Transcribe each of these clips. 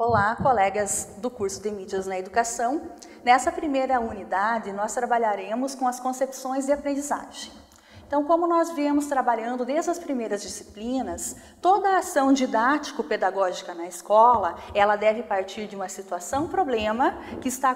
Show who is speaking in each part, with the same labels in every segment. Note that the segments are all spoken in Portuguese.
Speaker 1: Olá, colegas do curso de Mídias na Educação. Nessa primeira unidade, nós trabalharemos com as concepções de aprendizagem. Então, como nós viemos trabalhando desde as primeiras disciplinas, toda a ação didático-pedagógica na escola, ela deve partir de uma situação-problema que está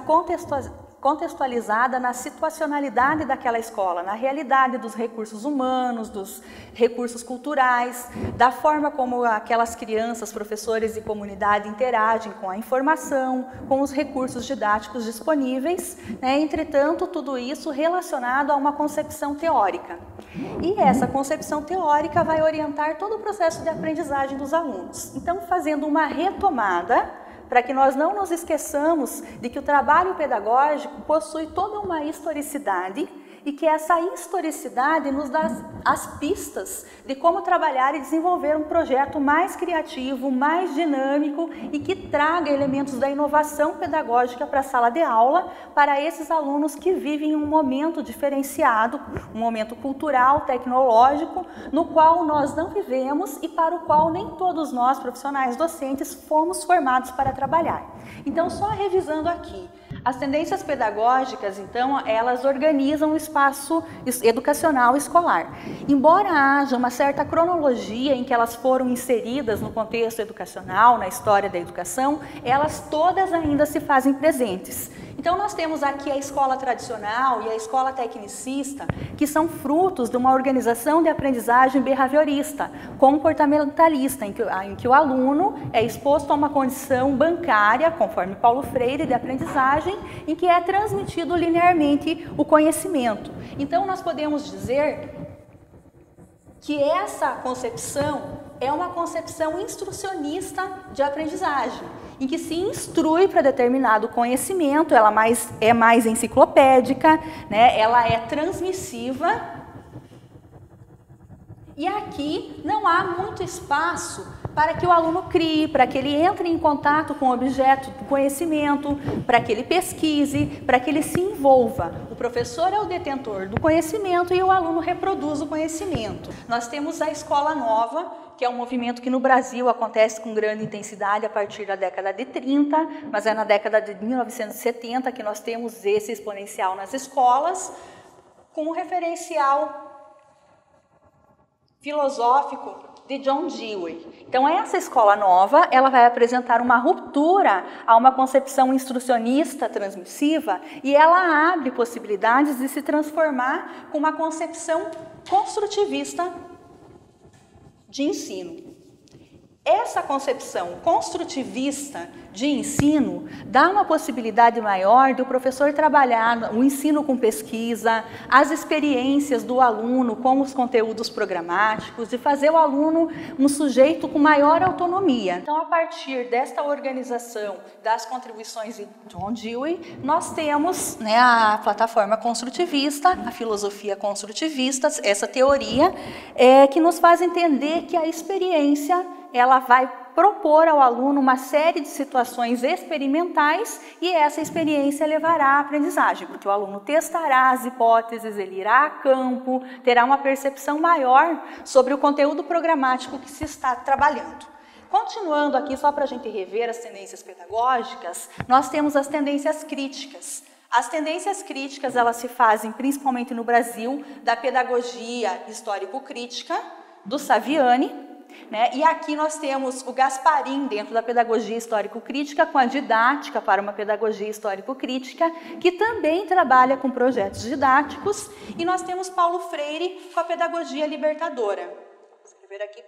Speaker 1: contextualizada na situacionalidade daquela escola, na realidade dos recursos humanos, dos recursos culturais, da forma como aquelas crianças, professores e comunidade interagem com a informação, com os recursos didáticos disponíveis, né? Entretanto, tudo isso relacionado a uma concepção teórica. E essa concepção teórica vai orientar todo o processo de aprendizagem dos alunos. Então, fazendo uma retomada, para que nós não nos esqueçamos de que o trabalho pedagógico possui toda uma historicidade e que essa historicidade nos dá as pistas de como trabalhar e desenvolver um projeto mais criativo, mais dinâmico e que traga elementos da inovação pedagógica para a sala de aula para esses alunos que vivem um momento diferenciado, um momento cultural, tecnológico, no qual nós não vivemos e para o qual nem todos nós, profissionais docentes, fomos formados para trabalhar. Então, só revisando aqui, as tendências pedagógicas, então, elas organizam o espaço educacional escolar. Embora haja uma certa cronologia em que elas foram inseridas no contexto educacional, na história da educação, elas todas ainda se fazem presentes. Então, nós temos aqui a escola tradicional e a escola tecnicista, que são frutos de uma organização de aprendizagem behaviorista, comportamentalista, em que o aluno é exposto a uma condição bancária, conforme Paulo Freire, de aprendizagem, em que é transmitido linearmente o conhecimento. Então, nós podemos dizer que essa concepção é uma concepção instrucionista de aprendizagem, em que se instrui para determinado conhecimento, ela é mais enciclopédica, né? Ela é transmissiva. E aqui não há muito espaço para que o aluno crie, para que ele entre em contato com o objeto do conhecimento, para que ele pesquise, para que ele se envolva. O professor é o detentor do conhecimento e o aluno reproduz o conhecimento. Nós temos a Escola Nova, que é um movimento que no Brasil acontece com grande intensidade a partir da década de 30, mas é na década de 1970 que nós temos esse exponencial nas escolas, com um referencial filosófico de John Dewey. Então, essa escola nova, ela vai apresentar uma ruptura a uma concepção instrucionista transmissiva e ela abre possibilidades de se transformar com uma concepção construtivista de ensino. Essa concepção construtivista de ensino dá uma possibilidade maior do professor trabalhar o ensino com pesquisa, as experiências do aluno com os conteúdos programáticos e fazer o aluno um sujeito com maior autonomia. Então, a partir desta organização das contribuições de John Dewey, nós temos, né, a plataforma construtivista, a filosofia construtivista, essa teoria que nos faz entender que a experiência ela vai propor ao aluno uma série de situações experimentais e essa experiência levará à aprendizagem, porque o aluno testará as hipóteses, ele irá a campo, terá uma percepção maior sobre o conteúdo programático que se está trabalhando. Continuando aqui, só para a gente rever as tendências pedagógicas, nós temos as tendências críticas. As tendências críticas, elas se fazem principalmente no Brasil, da pedagogia histórico-crítica, do Saviani, né? E aqui nós temos o Gasparin dentro da pedagogia histórico-crítica com a didática para uma pedagogia histórico-crítica, que também trabalha com projetos didáticos, e nós temos Paulo Freire com a pedagogia libertadora. Vou escrever aqui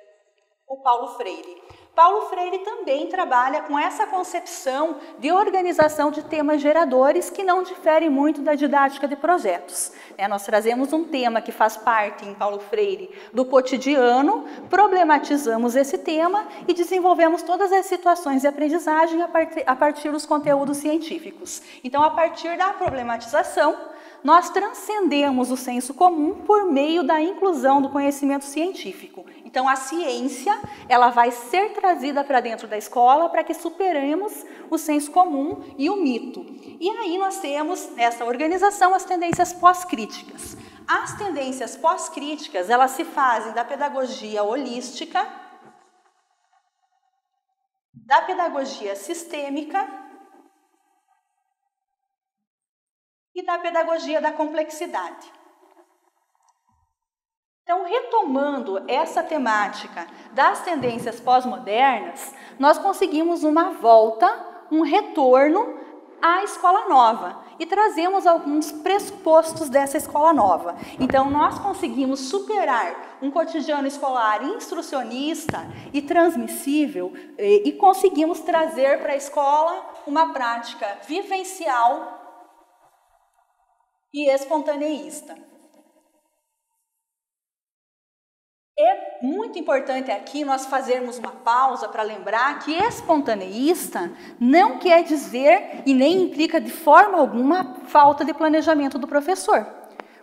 Speaker 1: o Paulo Freire. Paulo Freire também trabalha com essa concepção de organização de temas geradores que não difere muito da didática de projetos. Nós trazemos um tema que faz parte, em Paulo Freire, do cotidiano, problematizamos esse tema e desenvolvemos todas as situações de aprendizagem a partir dos conteúdos científicos. Então, a partir da problematização, nós transcendemos o senso comum por meio da inclusão do conhecimento científico. Então, a ciência, ela vai ser trazida para dentro da escola para que superemos o senso comum e o mito. E aí nós temos, nessa organização, as tendências pós-críticas. As tendências pós-críticas, elas se fazem da pedagogia holística da pedagogia sistêmica e da pedagogia da complexidade. Então, retomando essa temática das tendências pós-modernas, nós conseguimos uma volta, um retorno à escola nova e trazemos alguns pressupostos dessa escola nova. Então, nós conseguimos superar um cotidiano escolar instrucionista e transmissível e conseguimos trazer para a escola uma prática vivencial e espontaneísta. É muito importante aqui nós fazermos uma pausa para lembrar que espontaneísta não quer dizer e nem implica de forma alguma falta de planejamento do professor,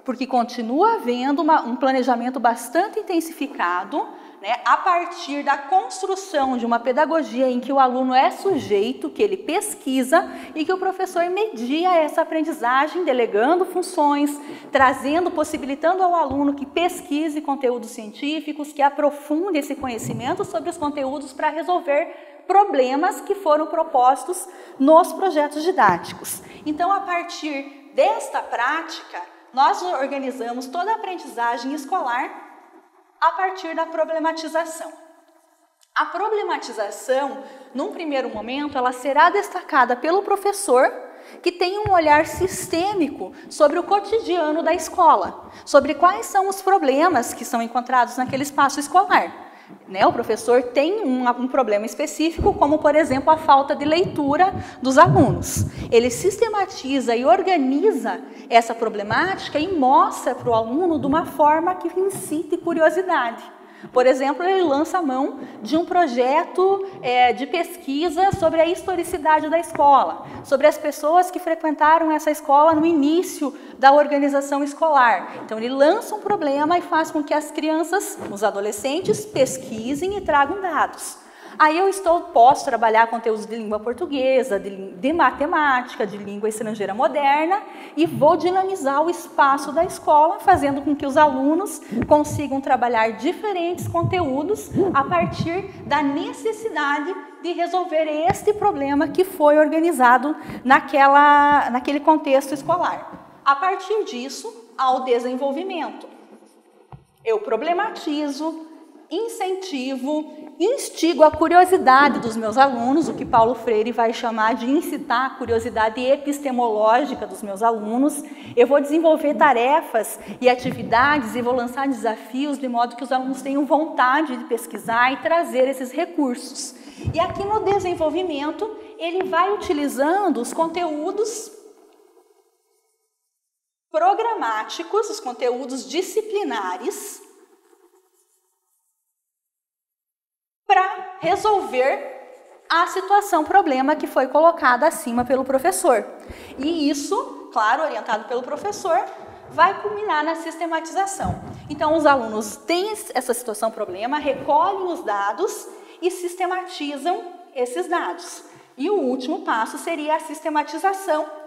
Speaker 1: porque continua havendo um planejamento bastante intensificado, né, a partir da construção de uma pedagogia em que o aluno é sujeito, que ele pesquisa e que o professor media essa aprendizagem, delegando funções, possibilitando ao aluno que pesquise conteúdos científicos, que aprofunde esse conhecimento sobre os conteúdos para resolver problemas que foram propostos nos projetos didáticos. Então, a partir desta prática, nós organizamos toda a aprendizagem escolar a partir da problematização. A problematização, num primeiro momento, ela será destacada pelo professor, que tem um olhar sistêmico sobre o cotidiano da escola, sobre quais são os problemas que são encontrados naquele espaço escolar. O professor tem um problema específico, como, por exemplo, a falta de leitura dos alunos. Ele sistematiza e organiza essa problemática e mostra para o aluno de uma forma que incite curiosidade. Por exemplo, ele lança a mão de um projeto de pesquisa sobre a historicidade da escola, sobre as pessoas que frequentaram essa escola no início da organização escolar. Então, ele lança um problema e faz com que as crianças, os adolescentes, pesquisem e tragam dados. Aí eu posso trabalhar conteúdos de língua portuguesa, de matemática, de língua estrangeira moderna e vou dinamizar o espaço da escola, fazendo com que os alunos consigam trabalhar diferentes conteúdos a partir da necessidade de resolver este problema que foi organizado naquele contexto escolar. A partir disso, há o desenvolvimento. Eu problematizo, incentivo, instigo a curiosidade dos meus alunos, o que Paulo Freire vai chamar de incitar a curiosidade epistemológica dos meus alunos. Eu vou desenvolver tarefas e atividades e vou lançar desafios de modo que os alunos tenham vontade de pesquisar e trazer esses recursos. E aqui no desenvolvimento, ele vai utilizando os conteúdos programáticos, os conteúdos disciplinares, para resolver a situação, problema que foi colocada acima pelo professor. E isso, claro, orientado pelo professor, vai culminar na sistematização. Então, os alunos têm essa situação, problema, recolhem os dados e sistematizam esses dados. E o último passo seria a sistematização.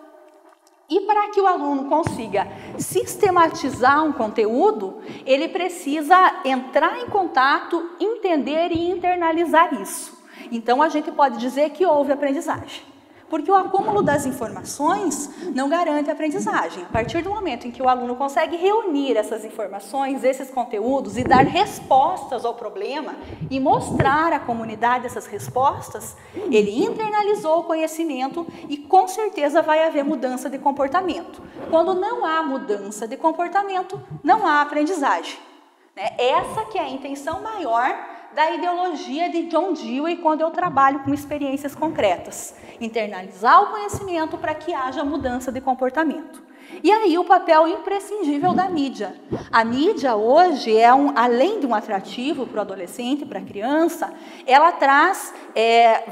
Speaker 1: E para que o aluno consiga sistematizar um conteúdo, ele precisa entrar em contato, entender e internalizar isso. Então, a gente pode dizer que houve aprendizagem. Porque o acúmulo das informações não garante a aprendizagem. A partir do momento em que o aluno consegue reunir essas informações, esses conteúdos e dar respostas ao problema e mostrar à comunidade essas respostas, ele internalizou o conhecimento e com certeza vai haver mudança de comportamento. Quando não há mudança de comportamento, não há aprendizagem. Essa que é a intenção maior da ideologia de John Dewey quando eu trabalho com experiências concretas. Internalizar o conhecimento para que haja mudança de comportamento. E aí o papel imprescindível da mídia. A mídia hoje, além de um atrativo para o adolescente, para a criança, ela traz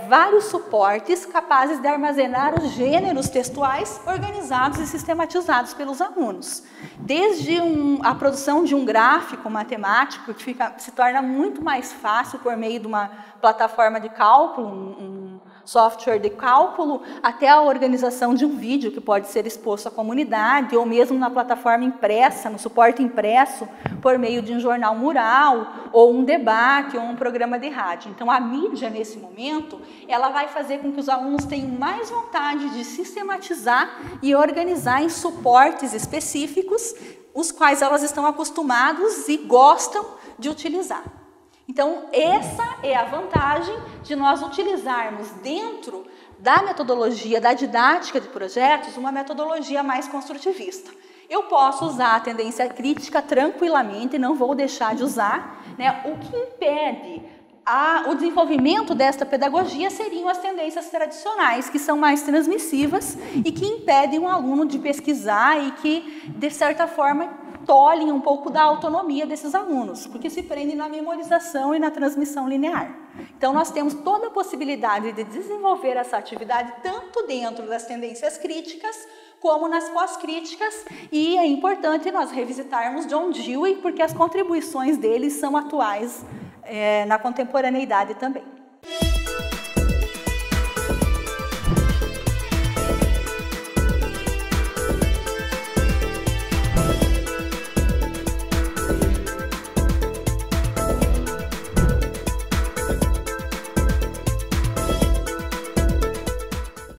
Speaker 1: vários suportes capazes de armazenar os gêneros textuais organizados e sistematizados pelos alunos. Desde a produção de um gráfico matemático, que se torna muito mais fácil por meio de uma plataforma de cálculo, um software de cálculo, até a organização de um vídeo que pode ser exposto à comunidade, ou mesmo na plataforma impressa, no suporte impresso, por meio de um jornal mural, ou um debate, ou um programa de rádio. Então, a mídia, nesse momento, ela vai fazer com que os alunos tenham mais vontade de sistematizar e organizar em suportes específicos, os quais elas estão acostumados e gostam de utilizar. Então, essa é a vantagem de nós utilizarmos dentro da metodologia, da didática de projetos, uma metodologia mais construtivista. Eu posso usar a tendência crítica tranquilamente, não vou deixar de usar, né? O que impede o desenvolvimento desta pedagogia seriam as tendências tradicionais, que são mais transmissivas e que impedem o aluno de pesquisar e que, de certa forma, tolhem um pouco da autonomia desses alunos, porque se prendem na memorização e na transmissão linear. Então, nós temos toda a possibilidade de desenvolver essa atividade tanto dentro das tendências críticas, como nas pós-críticas, e é importante nós revisitarmos John Dewey, porque as contribuições dele são atuais na contemporaneidade também.